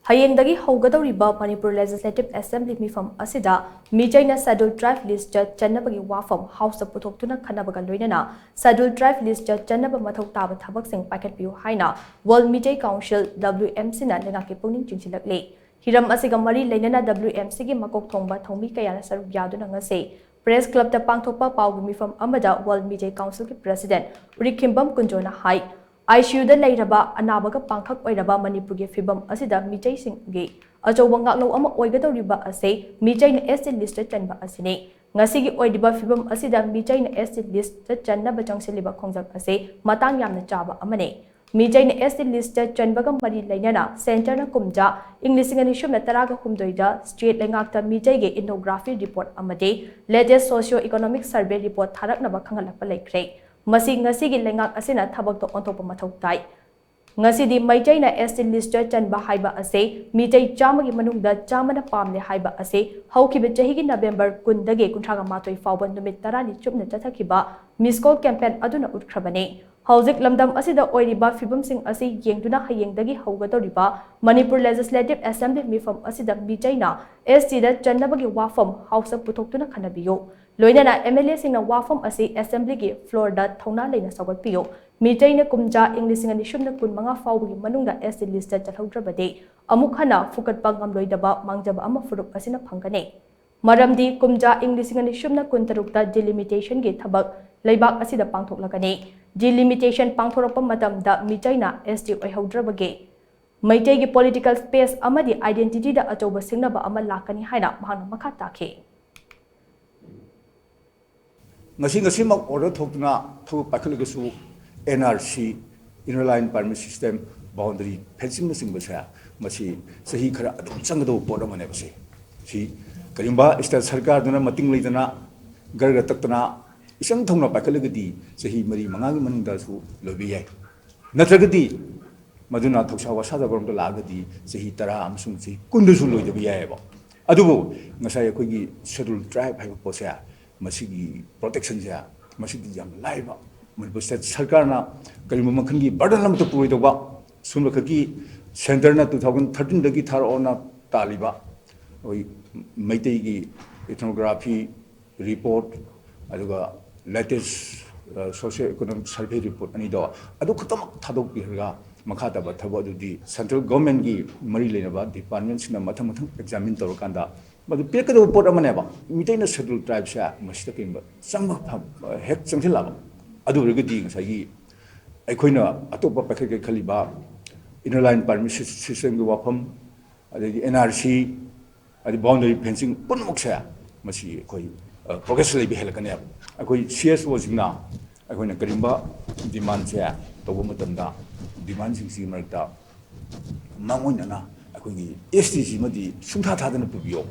Hayeng dagi hougadouriba Manipur Legislative Assembly meepham asida Meetai scheduled tribe list Channabagi Wapham House of Puthoktuna khanabaga loinana scheduled tribe list chanaba Mathou Taba Thabaksing Paikhatpiyu haina World Meetei Council WMC na leingakki pukning chingshillakli hiram asiga mari leingana WMC gi makok thongba thongmi kayana sarup yaduna ngase Press Club ta pangthokpa paugi meepham amada World Meetei Council ki President Urikimbam Kunjona hai ICU da leiraba anabaga pangkhak oiraba Manipur ge fibam asida Meetai sing ge achoba ngaklo ama oigadoriba ase Meetai na ST list chanba asine ngasi gi oidiba fibam asida Meetai na ST list chanaba changsiliba khongjak ase matang yamna chaba amane Meetai na ST list chanbaga mari lainana center na kumja English ngani shumna taraga humdoida state leingakta Meetai ge ethnography report amade latest socio economic survey report tharaknaba khangalakpa laikre Masing ngasigi leingak asina thabak to ontopa mathau tai ngasidi Meetai na ST list chanba haiba ase Meetai chamagi manungda chamana pamle haiba ase haukibe chahigi November 10 dage kuntraga matoi fawba numit tarani chupna chathakiba miss call campaign aduna utkrabane Hauzik lamdam asida oiriba fibamsing ase yengduna Hayeng dagi hougadouriba Manipur Legislative Assembly meepham asida Meetai na ST da Channabagi Wapham House of Puthoktuna khanabiyo loinana MLA singna Wapham ase Assembly gi floor da thongna leina sagatpiyo Meetai na kumja English ngani shumna kun manga fawgi manungda ST list chathodhrabade amuk hana fukatpa ngamloidaba mangjaba ama furup asina phangane maramdi kumja English ngani shumna kun tarukta delimitation gi thabak leibak asida pangthoklakane delimitation pangthorapa matamda Meetai na ST oihaudrabage Meetai gi political space amadi identity da achoba singnaba ama lakani haina mahana makha takhe ngasi mak order thokna thu pakhaligasu NRC inner line permit system boundary fencing sing basa masi sahi khara adum changdo podam ne base si karimba state sarkar duna mating leidana garga taktana isang thongna pakhalagadi sahi mari mangang manungda su lobi yai natragadi maduna thoksa wasa da borom lagadi sahi tara amsung si kundu su loidabi yai ba adubu ngasai akogi scheduled tribe hai posa masigi protection ja masigi jam laiba Manipur state sarkar na karimba makhangi burden lam to puroi doba sumra khaki center na 2013 dagi thar ona taliba oi Meetai gi ethnography report aduga latest socio economic survey report ani do adu khatam thadok birga makha ta ba thabo adu central government gi mari leinaba department sina matham examine tor kanda madu pekado report amane ba Meetai na scheduled tribes ya masita kimba samba hek changsil laba adu regadi ngai aikoina atopa pakhake khaliba inner line permit system gi wapham adi NRC adi boundary fencing punmuk sa masi koi progress lei behel kane akoi CS wajina akoina karimba demand cha tobo matamda demand sing si marta mangoina na akoi STC madi sungtha thadana pubiyo